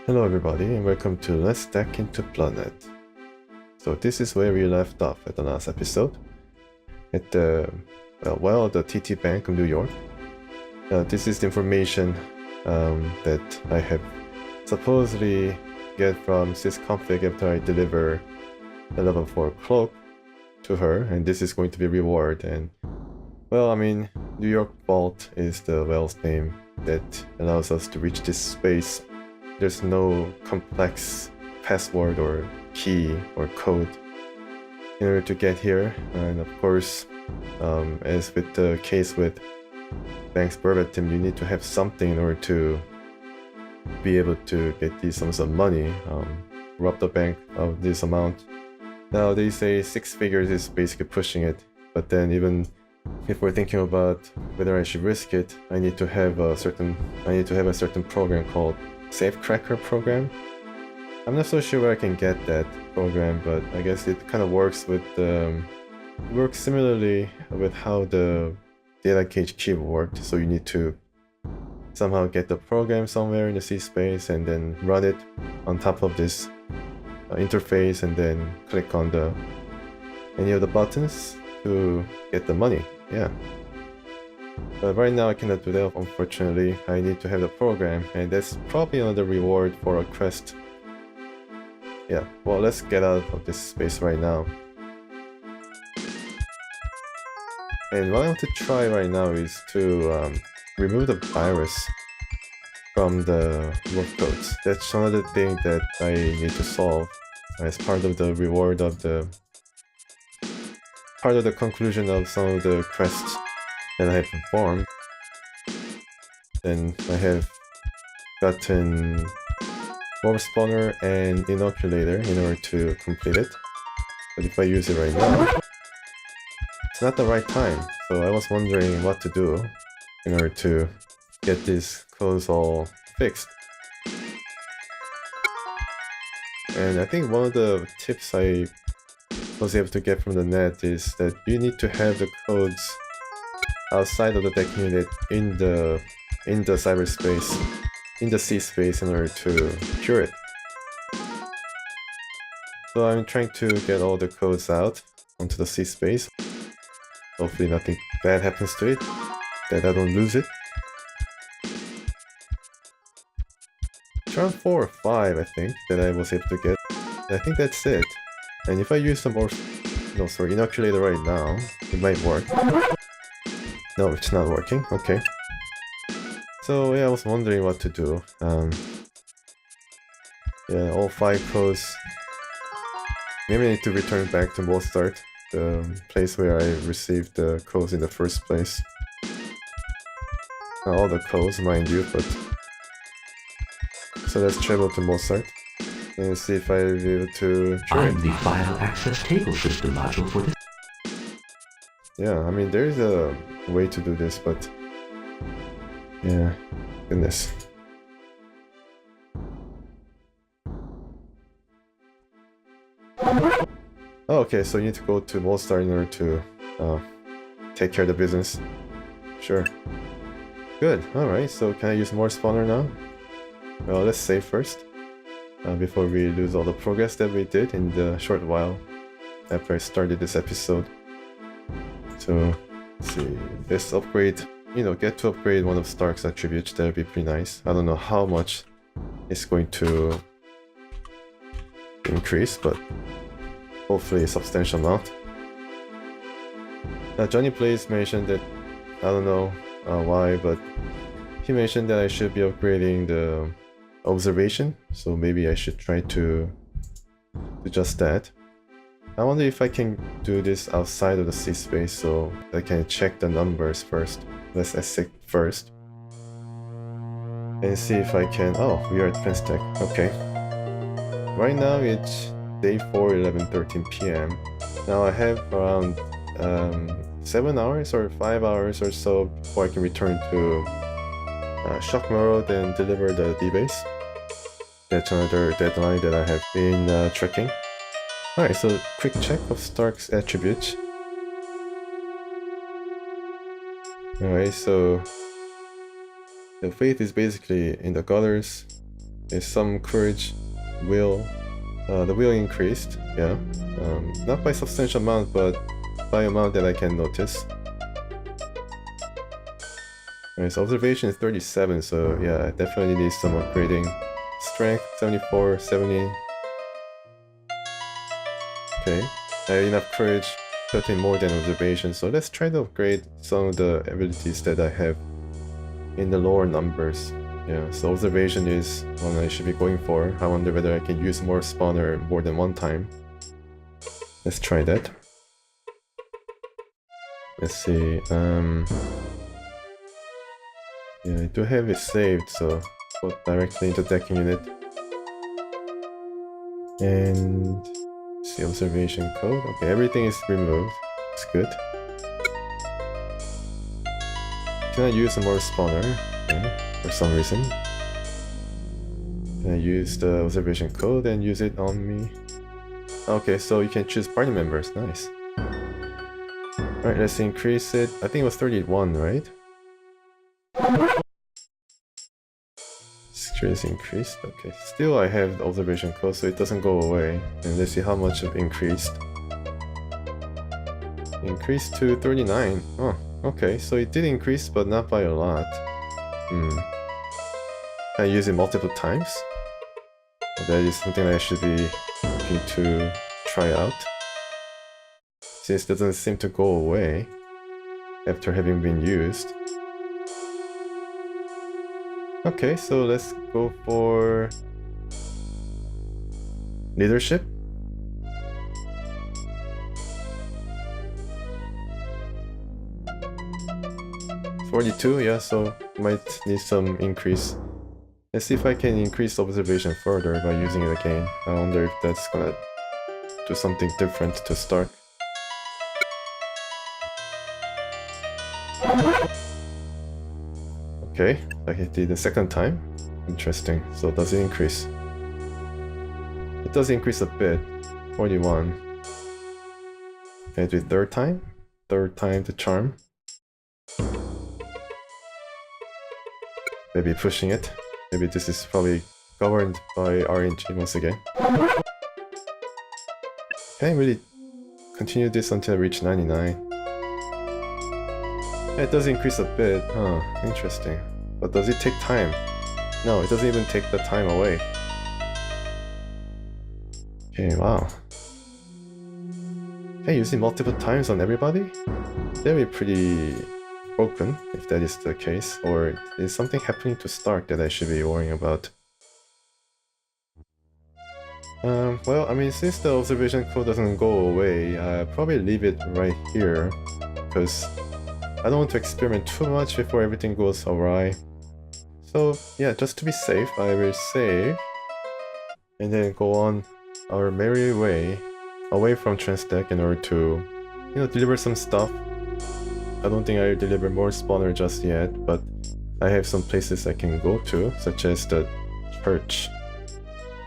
Hello everybody and welcome to Let's Stack into Bloodnet. So this is where we left off at the last episode. At the TT Bank of New York. This is the information that I have supposedly get from sysconfig after I deliver the level 4 cloak to her, and this is going to be reward. And well, I mean, New York Vault is the whale's name that allows us to reach this space. There's no complex password or key or code in order to get here, and of course, as with the case with Bank's verbatim, you need to have something in order to be able to get these sums of money, rob the bank of this amount. Now they say 6 figures is basically pushing it, but then even if we're thinking about whether I should risk it, I need to have a certain program called Safecracker program. I'm not so sure where I can get that program, but I guess it kind of works with works similarly with how the data cage key worked. So you need to somehow get the program somewhere in the C space and then run it on top of this interface and then click on any of the buttons to get the money. Yeah. But right now I cannot do that, unfortunately. I need to have the program, and that's probably another reward for a quest. Yeah, well, let's get out of this space right now. And what I want to try right now is to remove the virus from the morph codes. That's another thing that I need to solve as part of the reward of the conclusion of some of the quests that I have performed. Then I have gotten morph spawner and inoculator in order to complete it. But if I use it right now, it's not the right time. So I was wondering what to do in order to get these codes all fixed. And I think one of the tips I was able to get from the net is that you need to have the codes outside of the deck unit in the cyberspace, in the C space, in order to cure it. So I'm trying to get all the codes out onto the C space. Hopefully nothing bad happens to it, that I don't lose it. Round 4 or 5, I think, that I was able to get. I think that's it. And if I use some more, inoculator right now, it might work. No, it's not working. Okay. So yeah, I was wondering what to do. Yeah, all 5 codes. Maybe I need to return back to Mozart, the place where I received the codes in the first place. Not all the codes, mind you, but... So let's travel to Mozart and see if I'll be able to join. I'm the file access table system module for this. Yeah, I mean, there's a way to do this, but... Yeah, goodness. Oh, okay, so you need to go to Mozart in order to take care of the business. Sure. Good, alright, so can I use more spawner now? Well, let's save first, before we lose all the progress that we did in the short while after I started this episode. So, let's see, let's upgrade, get to upgrade one of Stark's attributes. That would be pretty nice. I don't know how much it's going to increase, but hopefully a substantial amount. Johnny Blaze mentioned that, I don't know why, but he mentioned that I should be upgrading the observation, so maybe I should try to do just that. I wonder if I can do this outside of the C space, so I can check the numbers first. Let's exit first and see if I can... Oh, we are at Penstack. Okay. Right now it's day 4, 11:13 p.m. Now I have around 7 hours or 5 hours or so before I can return to Shockmorrow and deliver the D-base. That's another deadline that I have been tracking. Alright, so quick check of Stark's attributes. Alright, so the faith is basically in the gutters. There's some courage, will. The will increased, yeah. Not by substantial amount, but by amount that I can notice. Alright, so observation is 37, so yeah, I definitely need some upgrading. Strength, 74, 70. Okay, I have enough courage, 13 more than observation, so let's try to upgrade some of the abilities that I have in the lower numbers. Yeah, so observation is one I should be going for. I wonder whether I can use more spawner more than one time. Let's try that. Let's see, yeah, I do have it saved, so go directly into decking unit. And see, observation code. Okay, everything is removed. It's good. Can I use a more spawner? Okay, for some reason. Can I use the observation code and use it on me? Okay, so you can choose party members. Nice. Alright, let's increase it. I think it was 31, right? Stress increased. Okay, still I have the observation code, so it doesn't go away. And let's see how much it increased. Increased to 39. Oh, okay, so it did increase, but not by a lot. Can I use it multiple times? Well, that is something I should be looking to try out. Since it doesn't seem to go away after having been used. Okay, so let's go for leadership. $42, yeah, so might need some increase. Let's see if I can increase observation further by using it again. I wonder if that's gonna do something different to start. Okay, like it did the second time. Interesting. So does it increase? It does increase a bit. 41. Can I do it third time? Third time the charm. Maybe pushing it. Maybe this is probably governed by RNG once again. Can I really continue this until I reach 99? Yeah, it does increase a bit. Huh, interesting. But does it take time? No, it doesn't even take the time away. Okay, wow. Can I use it multiple times on everybody? That'd be pretty broken if that is the case. Or is something happening to Stark that I should be worrying about? Well, I mean, since the observation code doesn't go away, I'll probably leave it right here. Because I don't want to experiment too much before everything goes awry. So yeah, just to be safe, I will save and then go on our merry way away from Transdeck in order to, you know, deliver some stuff. I don't think I'll deliver more spawner just yet, but I have some places I can go to, such as the church,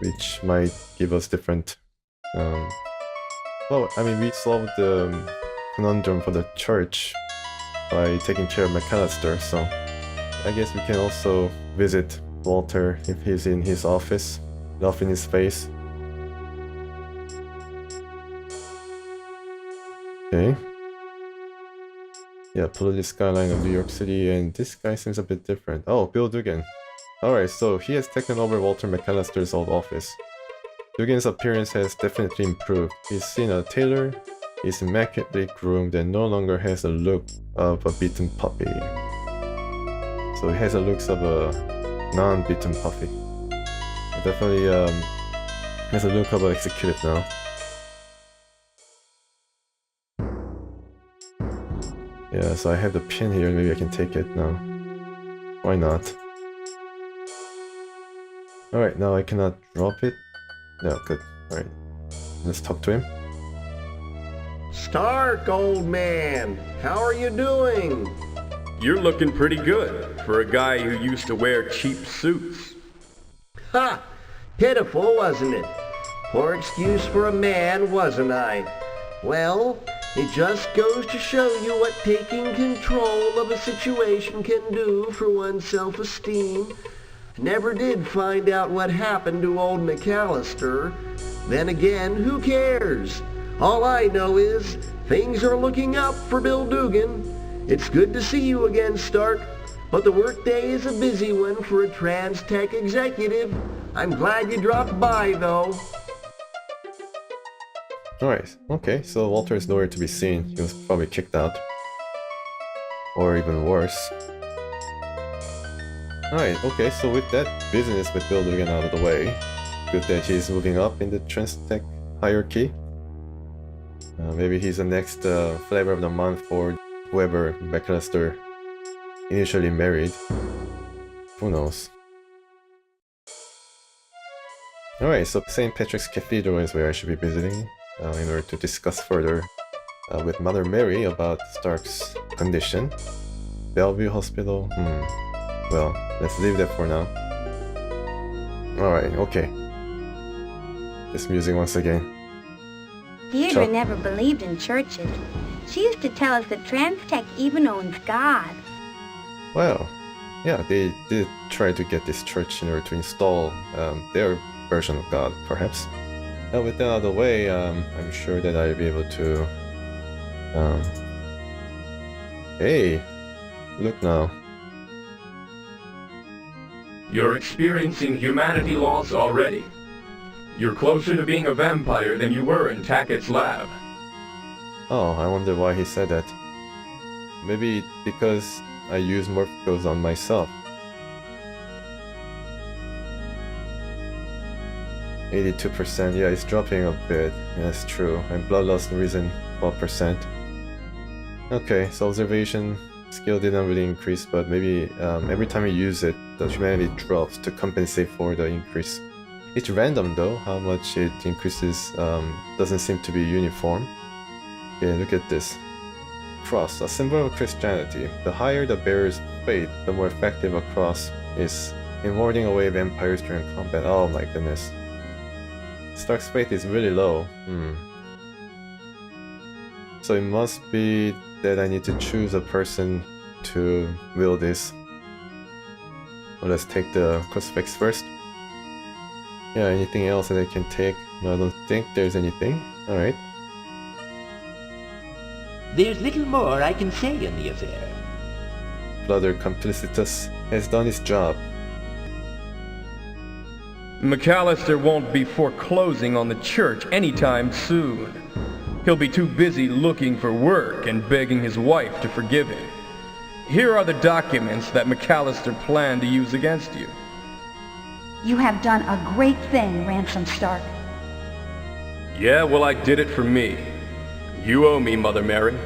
which might give us different... well, I mean, we solved the conundrum for the church by taking care of McAllister, so I guess we can also visit Walter if he's in his office, laugh in his face. Okay. Yeah, polluted skyline of New York City, and this guy seems a bit different. Oh, Bill Dugan. Alright, so he has taken over Walter McAllister's old office. Dugan's appearance has definitely improved. He's seen a tailor, is immaculately groomed, and no longer has the look of a beaten puppy. So he has the looks of a non-beaten puppy. He definitely has the look of an executive now. Yeah, so I have the pin here, maybe I can take it now. Why not? Alright, now I cannot drop it. No, good. Alright. Let's talk to him. Stark, old man, how are you doing? You're looking pretty good for a guy who used to wear cheap suits. Ha! Pitiful, wasn't it? Poor excuse for a man, wasn't I? Well, it just goes to show you what taking control of a situation can do for one's self-esteem. Never did find out what happened to old McAllister. Then again, who cares? All I know is things are looking up for Bill Dugan. It's good to see you again, Stark, but the workday is a busy one for a trans-tech executive. I'm glad you dropped by, though. Alright, okay, so Walter is nowhere to be seen. He was probably kicked out. Or even worse. Alright, okay, so with that business with Bill Dugan out of the way, good that he's moving up in the trans-tech hierarchy. Maybe he's the next flavor of the month for whoever McAllister initially married. Who knows? Alright, so St. Patrick's Cathedral is where I should be visiting in order to discuss further with Mother Mary about Stark's condition. Bellevue Hospital? Well, let's leave that for now. Alright, okay. This music once again. Deirdre never believed in churches. She used to tell us that trans-tech even owns God. Well, yeah, they did try to get this church in order to install their version of God, perhaps. Now with that out of the way, I'm sure that I'll be able to... Hey! Look now. You're experiencing humanity loss already. You're closer to being a vampire than you were in Tackett's lab. Oh, I wonder why he said that. Maybe because I use morph codes on myself. 82%, yeah, it's dropping a bit. Yeah, that's true. And bloodlust risen 12%. Okay, so observation skill didn't really increase, but maybe every time you use it, the humanity drops to compensate for the increase. It's random though, how much it increases doesn't seem to be uniform. Okay, look at this. Cross, a symbol of Christianity. The higher the bearer's faith, the more effective a cross is in warding away vampires during combat. Oh my goodness. Stark's faith is really low. So it must be that I need to choose a person to wield this. Well, let's take the crucifix first. Yeah, anything else that I can take? No, I don't think there's anything. Alright. There's little more I can say in the affair. Brother Complicitus has done his job. McAllister won't be foreclosing on the church anytime soon. He'll be too busy looking for work and begging his wife to forgive him. Here are the documents that McAllister planned to use against you. You have done a great thing, Ransom Stark. Yeah, well, I did it for me. You owe me, Mother Mary.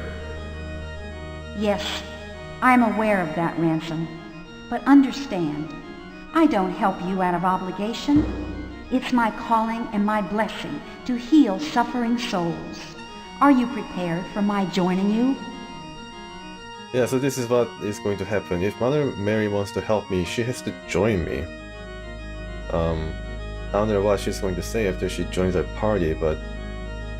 Yes, I'm aware of that, Ransom. But understand, I don't help you out of obligation. It's my calling and my blessing to heal suffering souls. Are you prepared for my joining you? Yeah, so this is what is going to happen. If Mother Mary wants to help me, she has to join me. I don't know what she's going to say after she joins our party, but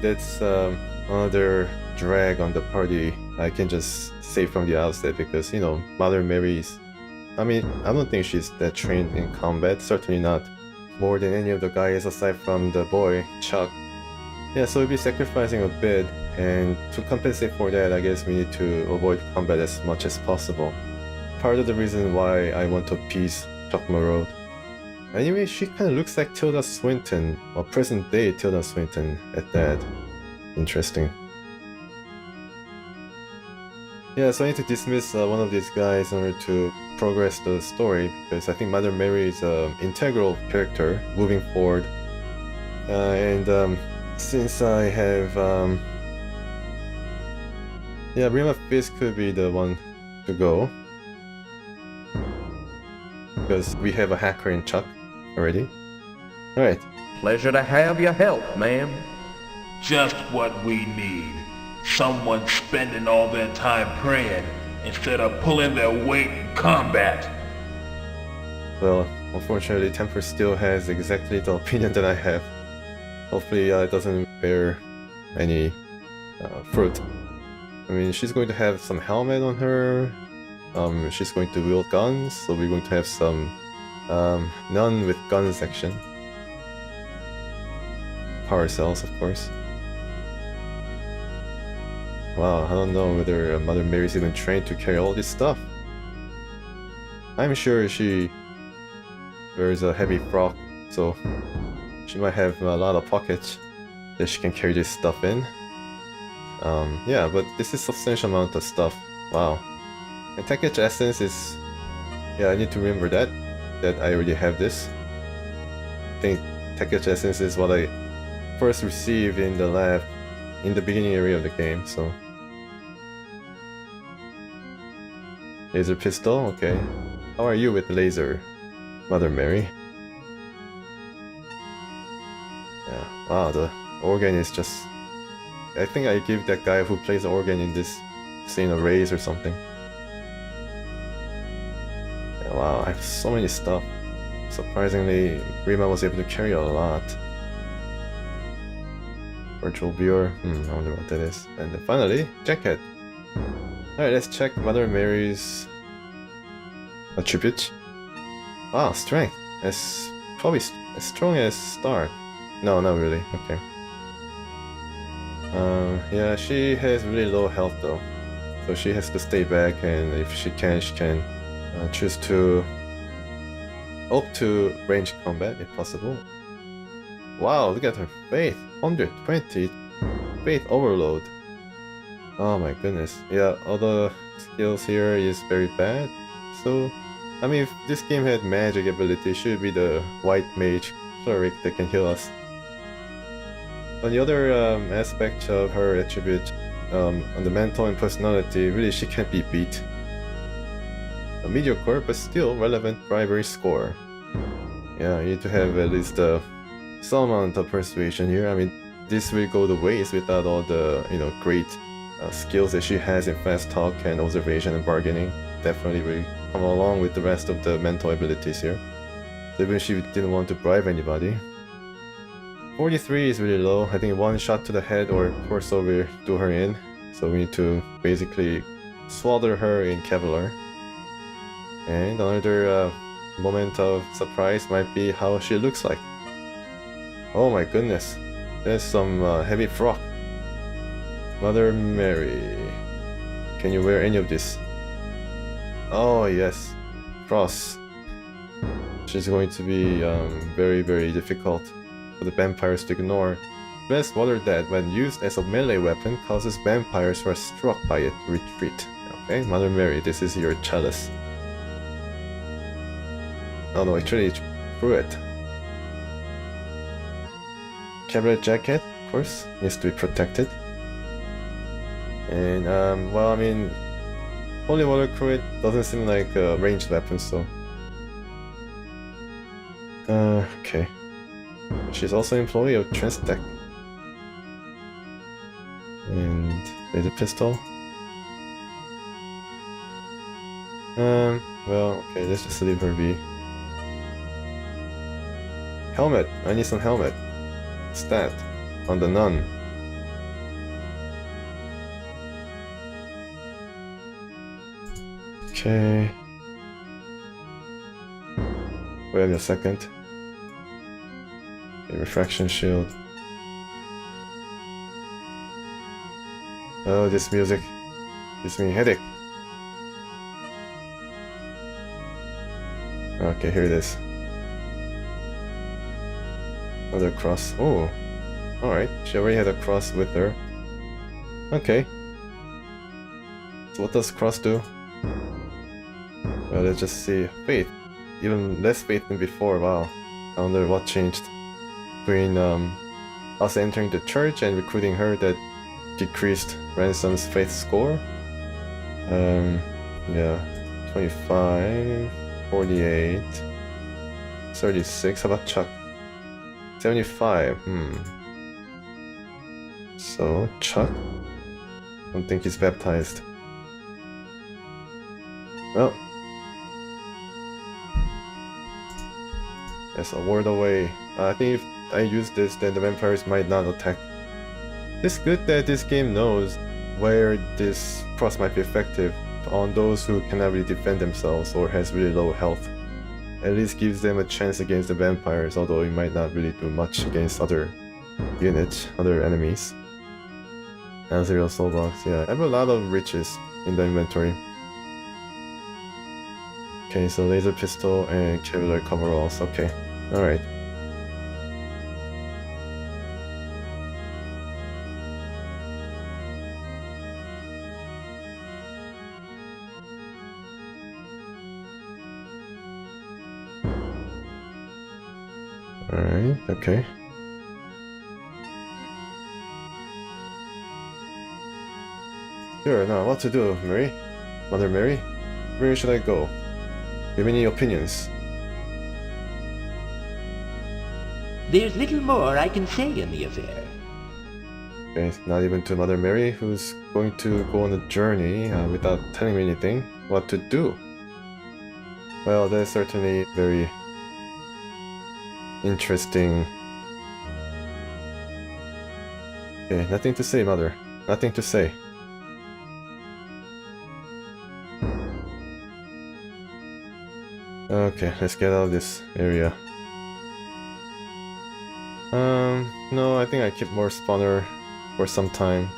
that's another drag on the party. I can just say from the outset because, you know, Mother Mary's... I mean, I don't think she's that trained in combat, certainly not more than any of the guys aside from the boy, Chuck. Yeah, so we'll be sacrificing a bit, and to compensate for that, I guess we need to avoid combat as much as possible. Part of the reason why I want to appease Chuck Morrow. Anyway, she kind of looks like Tilda Swinton, or present-day Tilda Swinton at that. Interesting. Yeah, so I need to dismiss one of these guys in order to progress the story, because I think Mother Mary is an integral character moving forward. Since I have... yeah, Rima Fisk could be the one to go. Because we have a hacker in Chuck already. Alright. Pleasure to have your help, ma'am. Just what we need. Someone spending all their time praying instead of pulling their weight in combat. Well, unfortunately, Temper still has exactly the opinion that I have. Hopefully it doesn't bear any fruit. I mean, she's going to have some helmet on her. She's going to wield guns, so we're going to have some None with gun section. Power cells, of course. Wow, I don't know whether Mother Mary's even trained to carry all this stuff. I'm sure she wears a heavy frock, so she might have a lot of pockets that she can carry this stuff in. Yeah, but this is substantial amount of stuff. Wow. And package essence is... yeah, I need to remember that I already have this. I think package essence is what I first received in the lab in the beginning area of the game, so... Laser pistol, okay. How are you with laser, Mother Mary? Yeah, wow, the organ is just... I think I give that guy who plays the organ in this scene a raise or something. Yeah, wow, I have so many stuff. Surprisingly, Rima was able to carry a lot. Virtual viewer, I wonder what that is. And then finally, jacket. Alright, let's check Mother Mary's attributes. Ah, strength. Probably as strong as Stark. No, not really. Okay. Yeah, she has really low health though, so she has to stay back, and if she can choose to opt to range combat if possible. Wow, look at her faith, 120, faith overload. Oh my goodness. Yeah, other skills here is very bad. So, I mean, if this game had magic ability, it should be the white mage cleric that can heal us. On the other aspect of her attribute, on the mental and personality, really she can't be beat. A mediocre but still relevant bribery score. Yeah, you need to have at least some amount of persuasion here. I mean, this will go to waste without all the great skills that she has in fast talk and observation and bargaining. Definitely will come along with the rest of the mental abilities here. So even if she didn't want to bribe anybody. 43 is really low. I think one shot to the head or torso will do her in. So we need to basically slaughter her in Kevlar. And another moment of surprise might be how she looks like. Oh my goodness. There's some heavy frock. Mother Mary. Can you wear any of this? Oh yes. Cross. She's going to be very, very difficult for the vampires to ignore. Blessed Water that, when used as a melee weapon, causes vampires who are struck by it to retreat. Okay, Mother Mary, this is your chalice. Oh no, actually threw it. Cabaret jacket, of course, needs to be protected. And well, I mean, Holy Water Cruet doesn't seem like a ranged weapon, so... okay. She's also an employee of Transtech. And laser pistol. Well, okay, let's just leave her be. Helmet! I need some helmet. Stat. On the nun. Okay. Wait a second. A refraction shield. Oh, this music gives me a headache. Okay, here it is. Another cross. Oh, alright. She already had a cross with her. Okay. So what does cross do? Well, let's just see. Faith. Even less faith than before. Wow. I wonder what changed between us entering the church and recruiting her that decreased Ransom's faith score. Yeah. 25, 48, 36. How about Chuck? 75. So Chuck? I don't think he's baptized. Well. Yes, a ward away. I think if I use this, then the vampires might not attack. It's good that this game knows where this cross might be effective on those who cannot really defend themselves or has really low health. at least gives them a chance against the vampires, although it might not really do much against other units, other enemies. Azrael soul box, yeah. I have a lot of riches in the inventory. Okay, so laser pistol and Kevlar coveralls, okay. Alright. Alright, okay. Sure, now what to do, Mary? Mother Mary? Where should I go? Do you have any opinions? There's little more I can say in the affair. Okay, not even to Mother Mary, who's going to go on a journey without telling me anything. What to do? Well, that's certainly very interesting. Okay, nothing to say, Mother. Nothing to say. Okay, let's get out of this area. No, I think I keep more spawner for some time.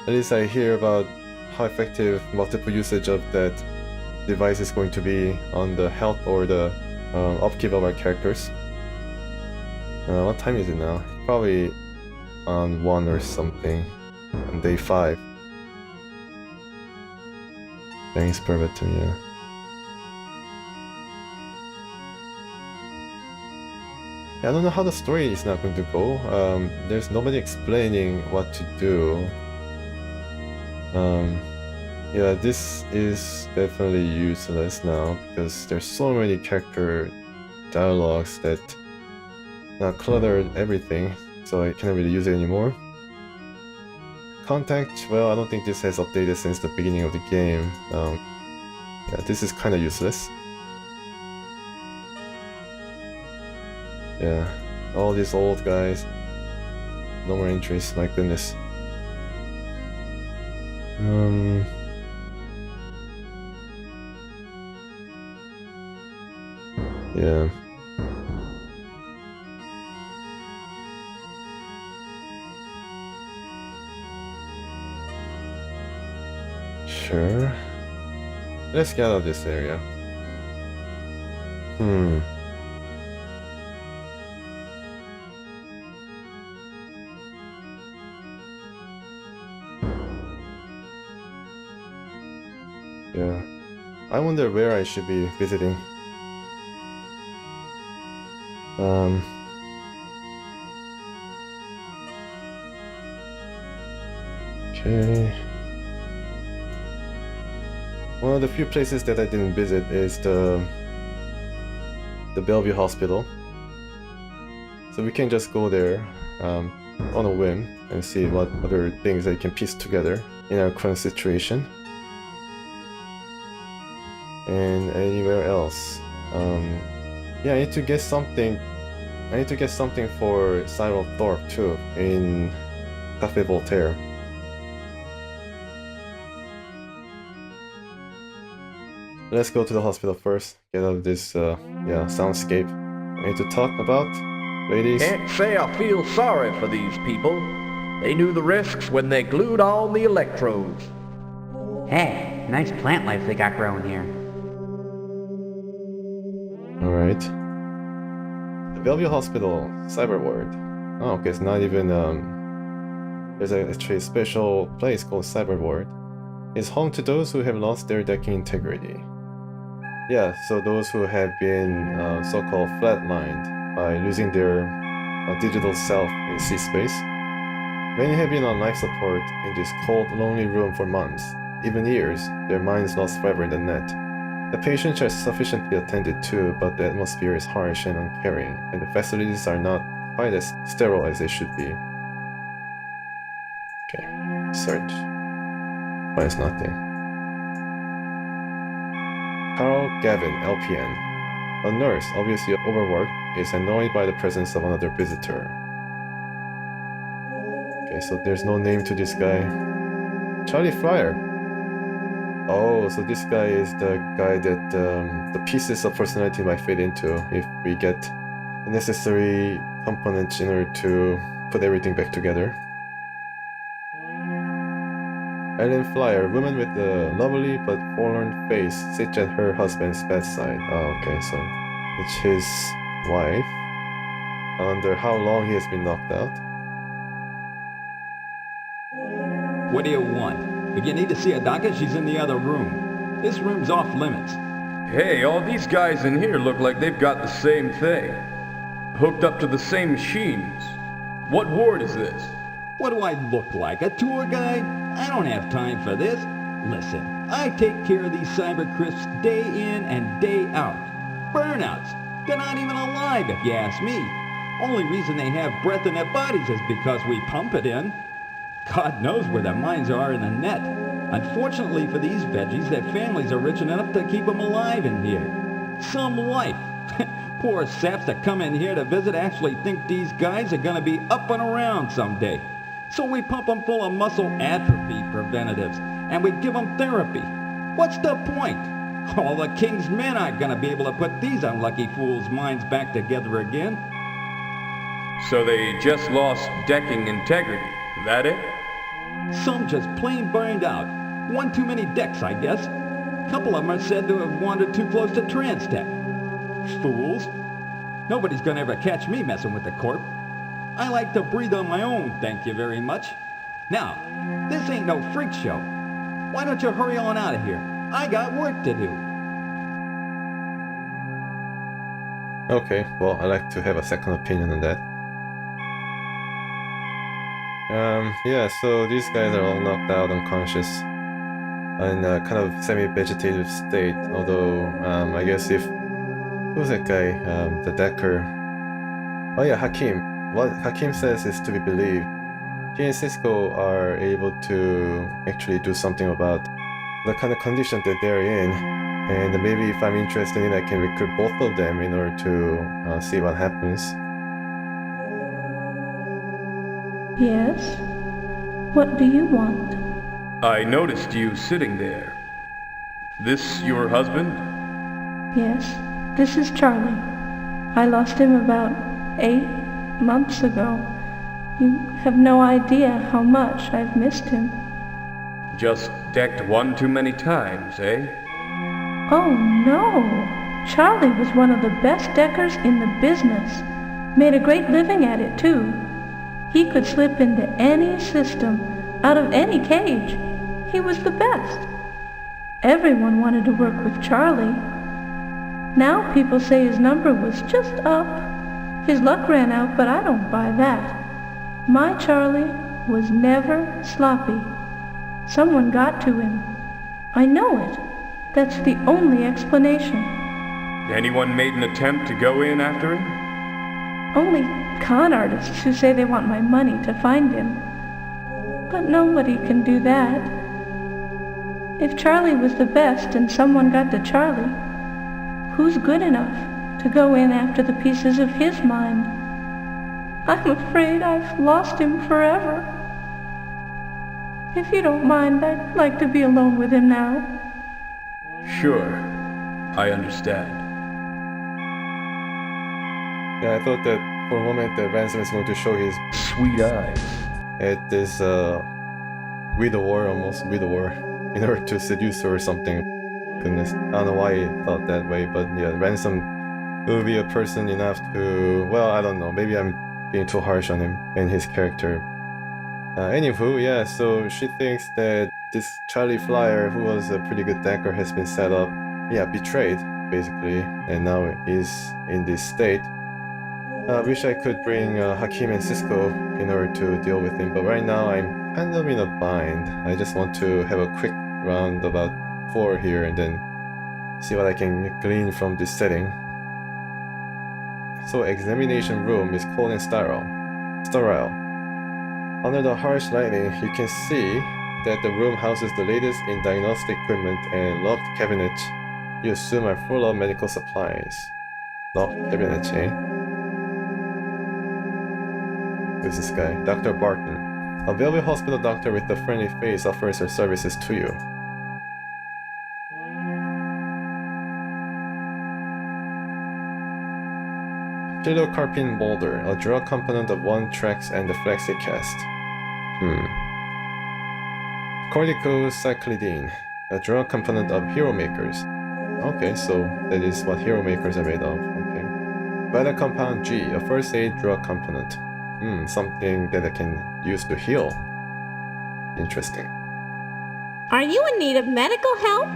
At least I hear about how effective multiple usage of that device is going to be on the health or the upkeep of our characters. What time is it now? Probably on 1 or something. On day 5. Thanks, Pervertum, yeah. I don't know how the story is not going to go. There's nobody explaining what to do. Yeah, this is definitely useless now because there's so many character dialogues that cluttered everything, so I can't really use it anymore. Contact, well, I don't think this has updated since the beginning of the game. Yeah, this is kind of useless. Yeah, all these old guys. No more entries, my goodness. Yeah. Sure. Let's get out of this area. Yeah. I wonder where I should be visiting. Okay. One of the few places that I didn't visit is the Bellevue Hospital. So we can just go there on a whim and see what other things I can piece together in our current situation. And anywhere else. Yeah, I need to get something. I need to get something for Cyril Thorpe too in Cafe Voltaire. Let's go to the hospital first. Get out of this soundscape. I need to talk about, ladies. Can't say I feel sorry for these people. They knew the risks when they glued on the electrodes. Hey, nice plant life they got growing here. Alright. The Bellevue Hospital, Cyber Ward. Oh, okay, it's not even, there's actually a special place called Cyber Ward. It's home to those who have lost their decking integrity. Yeah, so those who have been so-called flatlined by losing their digital self in C-space. Many have been on life support in this cold, lonely room for months, even years, their minds lost forever in the net. The patients are sufficiently attended to, but the atmosphere is harsh and uncaring, and the facilities are not quite as sterile as they should be. Okay, search. Finds nothing. Carl Gavin, LPN. A nurse, obviously overworked, is annoyed by the presence of another visitor. Okay, so there's no name to this guy. Charlie Fryer. Oh, so this guy is the guy that the pieces of personality might fit into if we get the necessary components in order to put everything back together. Ellen Flyer, woman with a lovely but forlorn face, sits at her husband's bedside. Oh, okay, so it's his wife. I wonder how long he has been knocked out. What do you want? If you need to see a doctor, she's in the other room. This room's off limits. Hey, all these guys in here look like they've got the same thing. Hooked up to the same machines. What ward is this? What do I look like, a tour guide? I don't have time for this. Listen, I take care of these cyber crisps day in and day out. Burnouts. They're not even alive if you ask me. Only reason they have breath in their bodies is because we pump it in. God knows where their minds are in the net. Unfortunately for these veggies, their families are rich enough to keep them alive in here. Some life. Poor saps that come in here to visit actually think these guys are gonna be up and around someday. So we pump them full of muscle atrophy preventatives, and we give them therapy. What's the point? All the king's men aren't gonna be able to put these unlucky fools' minds back together again. So they just lost decking integrity, that it? Some just plain burned out. One too many decks, I guess. Couple of them are said to have wandered too close to Transtech. Fools. Nobody's gonna ever catch me messing with the corp. I like to breathe on my own, thank you very much. Now, this ain't no freak show. Why don't you hurry on out of here? I got work to do. Okay, well, I like to have a second opinion on that. Yeah, so these guys are all knocked out, unconscious, in a kind of semi-vegetative state, although, I guess if... Who's that guy? The Decker. Oh yeah, Hakim. What Hakim says is to be believed. He and Cisco are able to actually do something about the kind of condition that they're in, and maybe if I'm interested in it, I can recruit both of them in order to see what happens. Yes? What do you want? I noticed you sitting there. This your husband? Yes, this is Charlie. I lost him about 8 months ago. You have no idea how much I've missed him. Just decked one too many times, eh? Oh no! Charlie was one of the best deckers in the business. Made a great living at it, too. He could slip into any system, out of any cage. He was the best. Everyone wanted to work with Charlie. Now people say his number was just up. His luck ran out, but I don't buy that. My Charlie was never sloppy. Someone got to him. I know it. That's the only explanation. Anyone made an attempt to go in after him? Only con artists who say they want my money to find him. But nobody can do that. If Charlie was the best and someone got to Charlie, who's good enough to go in after the pieces of his mind? I'm afraid I've lost him forever. If you don't mind, I'd like to be alone with him now. Sure, I understand. Yeah, I thought that for a moment that Ransom is going to show his sweet eyes at this widower, almost widower, in order to seduce her or something. Goodness, I don't know why he thought that way, but yeah, Ransom will be a person enough to, well, I don't know, maybe I'm being too harsh on him and his character. Anywho, yeah, so she thinks that this Charlie Flyer, who was a pretty good decker, has been set up, yeah, betrayed, basically, and now is in this state. I wish I could bring Hakim and Cisco in order to deal with him, but right now I'm kind of in a bind. I just want to have a quick round, about 4 here, and then see what I can glean from this setting. So examination room is cold and sterile. Under the harsh lighting, you can see that the room houses the latest in diagnostic equipment and locked cabinets you assume are full of medical supplies. Locked cabinets, eh? Who's this guy? Dr. Barton. A Bellevue hospital doctor with a friendly face offers her services to you. Pilocarpine boulder, a drug component of 1-Trex and the flexicast. Corticocyclidine, a drug component of hero makers. Okay, so that is what hero makers are made of. Okay. Vital compound G, a first aid drug component. Something that I can use to heal. Interesting. Are you in need of medical help?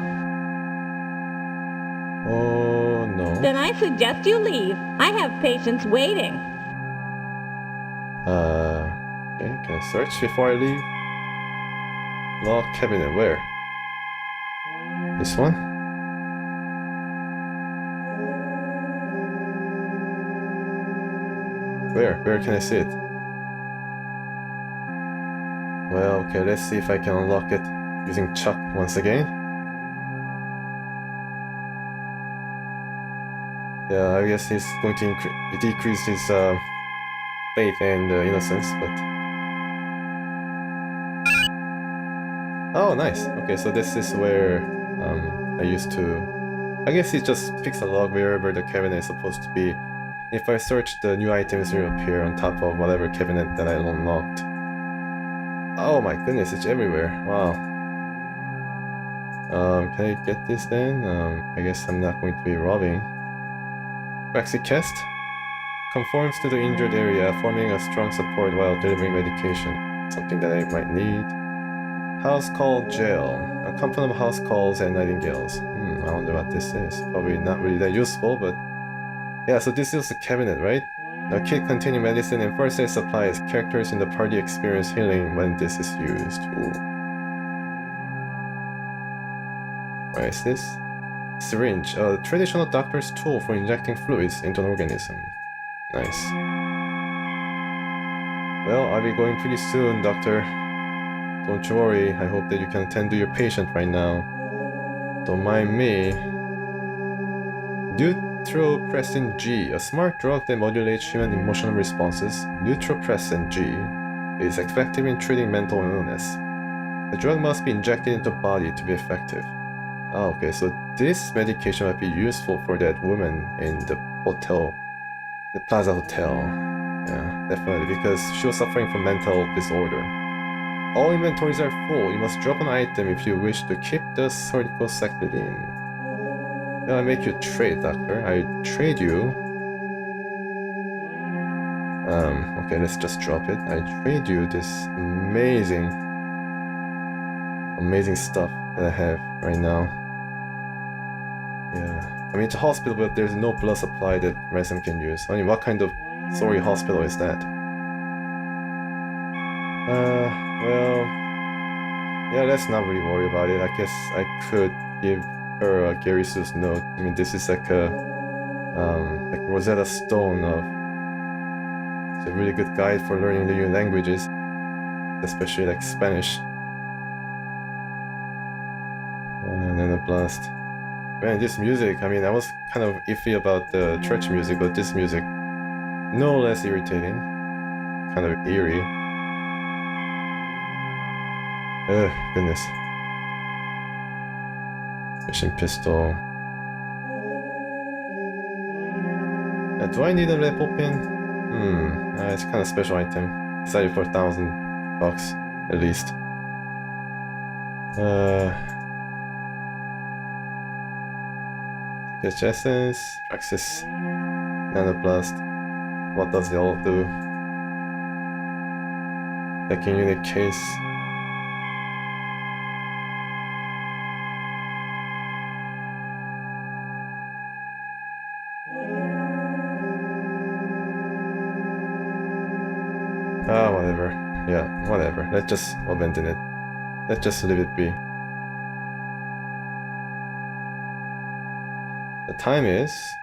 Oh, no. Then I suggest you leave. I have patients waiting. Okay, can I search before I leave? Log cabinet, where? This one? Where can I see it? Well, okay, let's see if I can unlock it using Chuck once again. Yeah, I guess he's going to decrease his faith and innocence, but... Oh, nice. Okay, so this is where I used to... I guess it just picks a log wherever the cabinet is supposed to be. If I search, the new items will appear on top of whatever cabinet that I unlocked. Oh my goodness, it's everywhere. Wow. Can I get this then? I guess I'm not going to be robbing. Flexicast conforms to the injured area, forming a strong support while delivering medication. Something that I might need. House call jail. A component of house calls and nightingales. I wonder what this is. Probably not really that useful, but... Yeah, so this is a cabinet, right? A kit containing medicine and first aid supplies. Characters in the party experience healing when this is used. Ooh. What is this? Syringe, a traditional doctor's tool for injecting fluids into an organism. Nice. Well, I'll be going pretty soon, doctor. Don't you worry, I hope that you can attend to your patient right now. Don't mind me. Deuteropressin G, a smart drug that modulates human emotional responses. Deuteropressin G is effective in treating mental illness. The drug must be injected into the body to be effective. Oh, okay, so this medication might be useful for that woman in the hotel, the Plaza Hotel. Yeah, definitely, because she was suffering from mental disorder. All inventories are full. You must drop an item if you wish to keep the corticocyclidine. Well, I make you a trade, doctor. I trade you. Okay, let's just drop it. I trade you this amazing stuff that I have right now. Yeah, I mean, it's a hospital, but there's no blood supply that Ransom can use. I mean, what kind of sorry hospital is that? Well, yeah, let's not really worry about it. I guess I could give her a Gary Sue's note. I mean, this is like a like Rosetta Stone of... It's a really good guide for learning new languages, especially like Spanish. And then a blast. Man, this music, I mean, I was kind of iffy about the church music, but this music, no less irritating. Kind of eerie. Ugh, goodness. Fishing pistol. Do I need a Repo pin? It's kind of special item. Decided for $1,000 at least. Catch essence, Praxis, Nanoblast. What does it all do? Checking unit case. Whatever. Yeah, whatever. Let's just abandon it. Let's just leave it be. The time is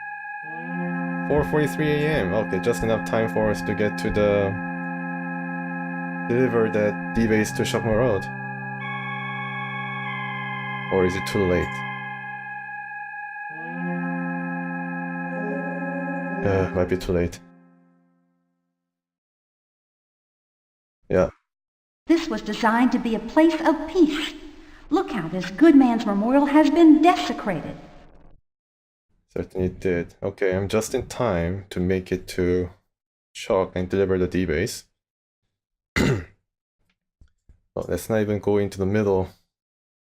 4:43 a.m. Okay, just enough time for us to get to the... deliver that D-base to Shockmore Road. Or is it too late? Might be too late. Yeah. This was designed to be a place of peace. Look how this good man's memorial has been desecrated. Certainly did. Okay, I'm just in time to make it to Shock and deliver the D-base. Well, let's not even go into the middle.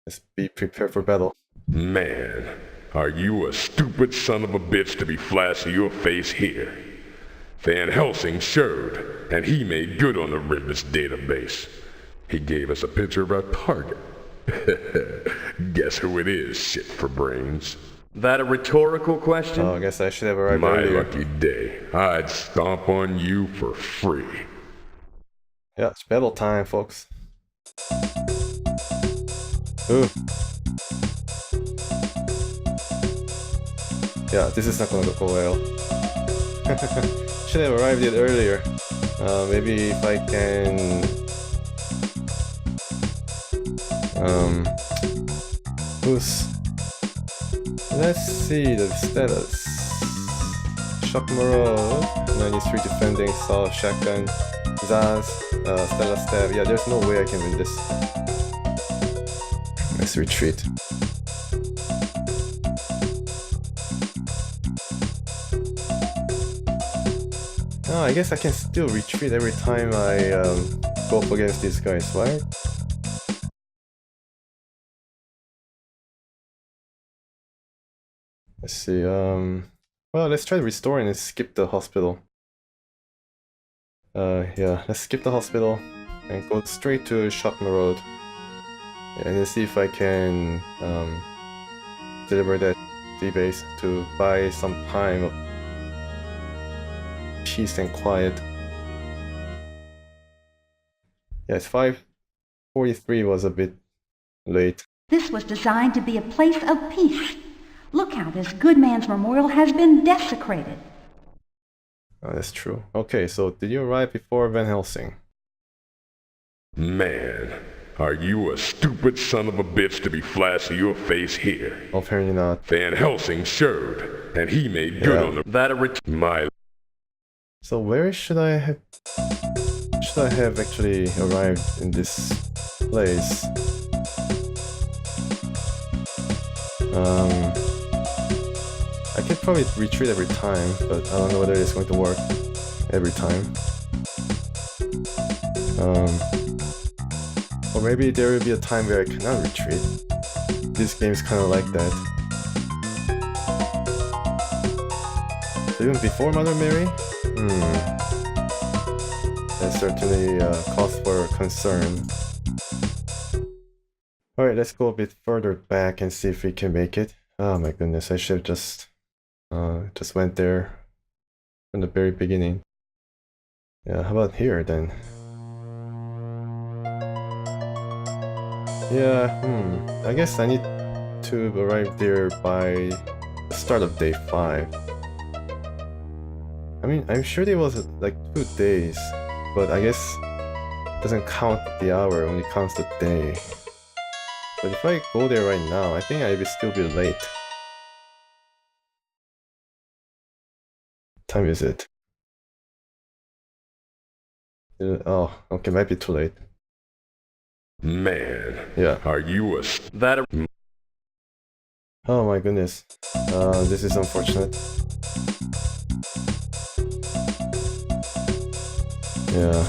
Let's be prepared for battle. Man, are you a stupid son of a bitch to be flashing your face here? Van Helsing showed, and he made good on the Ridless database. He gave us a picture of our target. Guess who it is, shit for brains? That a rhetorical question? Oh, I guess I should have arrived My earlier. lucky day. I'd stomp on you for free. Yeah, it's battle time, folks. Ooh. Yeah, this is not gonna go well. Should have arrived it earlier. Maybe if I can... Let's see the status. Shock Maraude, 93 defending, Saw, Shotgun, Zaz, Stella Stab. Yeah, there's no way I can win this. Let's retreat. Oh, I guess I can still retreat every time I go up against these guys, right? Let's see, well, let's try to restore and skip the hospital. Yeah, let's skip the hospital and go straight to Shockma Road. Yeah, and then see if I can deliver that D-base to buy some time of peace and quiet. Yeah, it's 5:43 was a bit late. This was designed to be a place of peace. Look how this good man's memorial has been desecrated. Oh, that's true. Okay, so did you arrive before Van Helsing? Man, are you a stupid son of a bitch to be flashing your face here? Apparently not. Van Helsing showed, and he made good on the... My... So where should I have actually arrived in this place? I could probably retreat every time, but I don't know whether it's going to work every time. Or maybe there will be a time where I cannot retreat. This game is kind of like that. So even before Mother Mary? That certainly cause for concern. Alright, let's go a bit further back and see if we can make it. Oh my goodness, I should have just went there from the very beginning. Yeah, how about here then? Yeah, I guess I need to arrive there by the start of day 5. I mean, I'm sure there was like 2 days, but I guess it doesn't count the hour, only counts the day. But if I go there right now, I think I will still be late. What time is it? Oh, okay, might be too late. Man, yeah. Are you a... Oh my goodness. This is unfortunate. Yeah.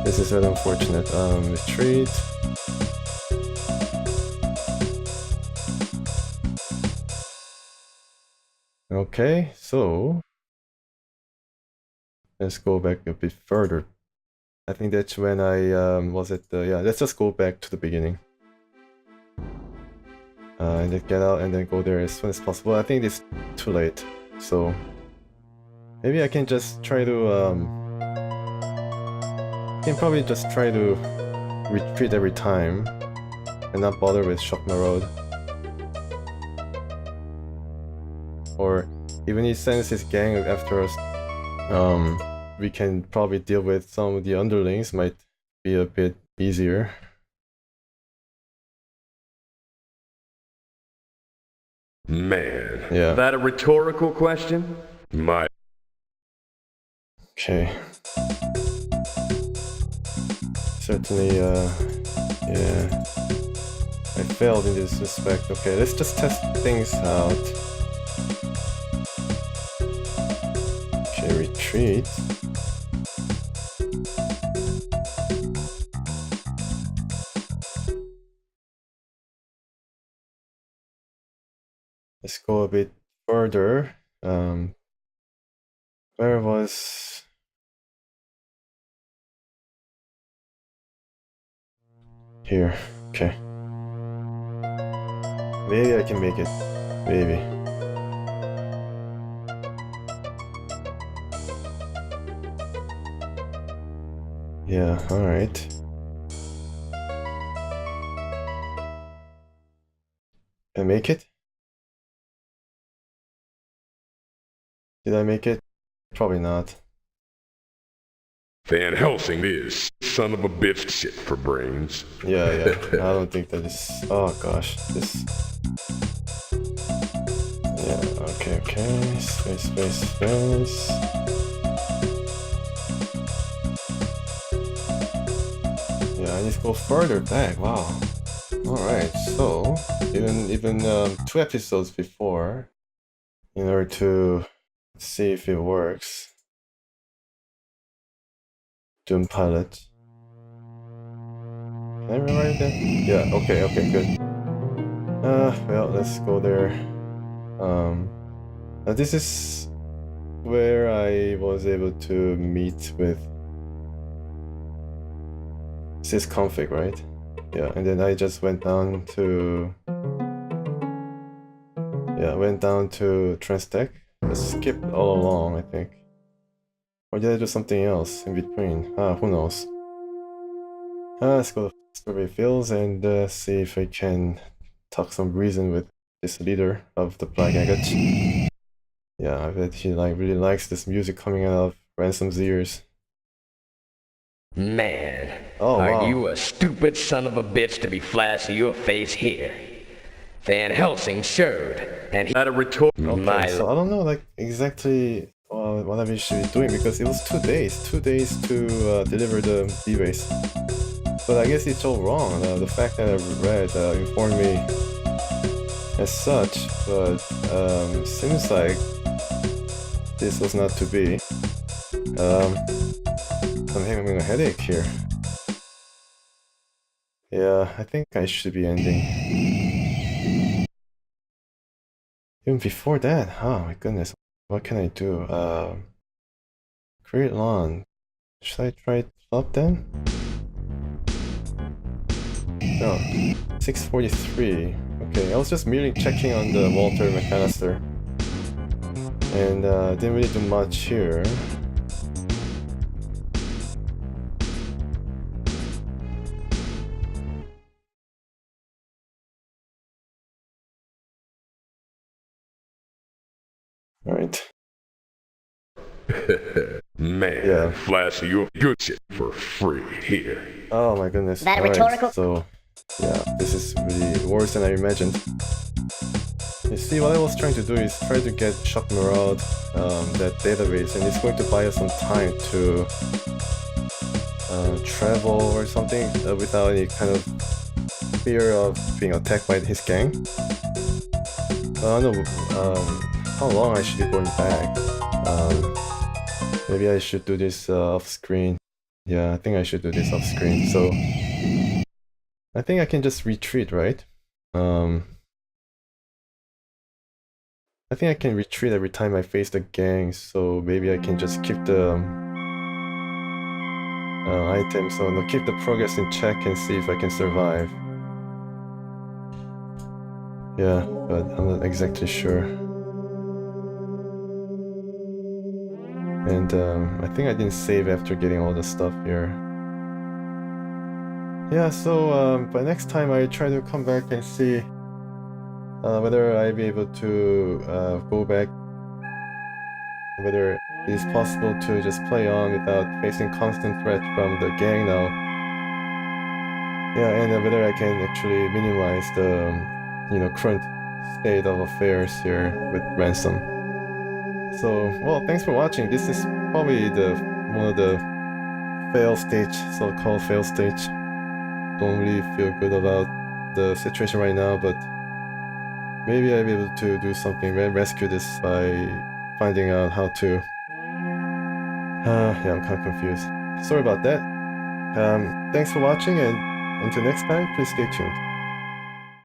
This is very unfortunate. Retreat. Okay, so let's go back a bit further. I think that's when I yeah, let's just go back to the beginning. And then get out and then go there as soon as possible. I think it's too late, so maybe I can just try to probably just try to retreat every time and not bother with Shockma Road. Or even he sends his gang after us, we can probably deal with some of the underlings, might be a bit easier. Man. Yeah. That a rhetorical question? My... Okay. Certainly, yeah. I failed in this respect. Okay, let's just test things out. Okay, retreat. Let's go a bit further. Where was... Here, okay. Maybe I can make it. Maybe. Yeah, alright. Can I make it? Did I make it? Probably not. Van Helsing is son of a bitch shit for brains. Yeah, I don't think that is... Oh gosh, this... Yeah, okay. Space. Yeah, I need to go further back, wow. Alright, so... Even 2 episodes before, in order to see if it works. Doom pilot. Can I rewrite that? Yeah, okay, good. Well, let's go there. This is where I was able to meet with sysconfig, right? Yeah, and then I just went down to... Yeah, went down to Transtech. Just skipped all along, I think. Or did I do something else in between? Who knows? Let's go to Strawberry Fields and see if I can talk some reason with this leader of the Black Agate. Yeah, I bet he really likes this music coming out of Ransom's ears. Man, oh, are wow. you a stupid son of a bitch to be flashing your face here? Van Helsing showed, and he had a retort. Okay, so I don't know exactly what I should be doing, because it was 2 days to deliver the D-base. But I guess it's all wrong. The fact that I read informed me as such, but seems like this was not to be. I'm having a headache here. Yeah, I think I should be ending. Even before that, oh my goodness, what can I do? Create lawn. Should I try flop then? No, 643. Okay, I was just merely checking on the Walter McAllister. And didn't really do much here. Alright. Man, yeah. Flash your good shit for free here. Oh my goodness. That rhetorical? So, yeah, this is really worse than I imagined. You see, what I was trying to do is try to get Shock Maraud, that database, and it's going to buy us some time to travel or something without any kind of fear of being attacked by his gang. I don't know how long I should be going back. Maybe I should do this off screen. Yeah, I think I should do this off screen. So I think I can just retreat, right? I think I can retreat every time I face the gang, so maybe I can just keep the items, so no, keep the progress in check and see if I can survive. Yeah, but I'm not exactly sure. And I think I didn't save after getting all the stuff here. Yeah, so but next time I try to come back and see whether I'll be able to go back, whether it is possible to just play on without facing constant threat from the gang now. Yeah, and whether I can actually minimize the current state of affairs here with Ransom. So, well, thanks for watching. This is probably one of the fail stage, so-called fail stage. Don't really feel good about the situation right now, but maybe I'll be able to do something, rescue this by finding out how to. Yeah, I'm kind of confused. Sorry about that. Thanks for watching, and until next time, please stay tuned.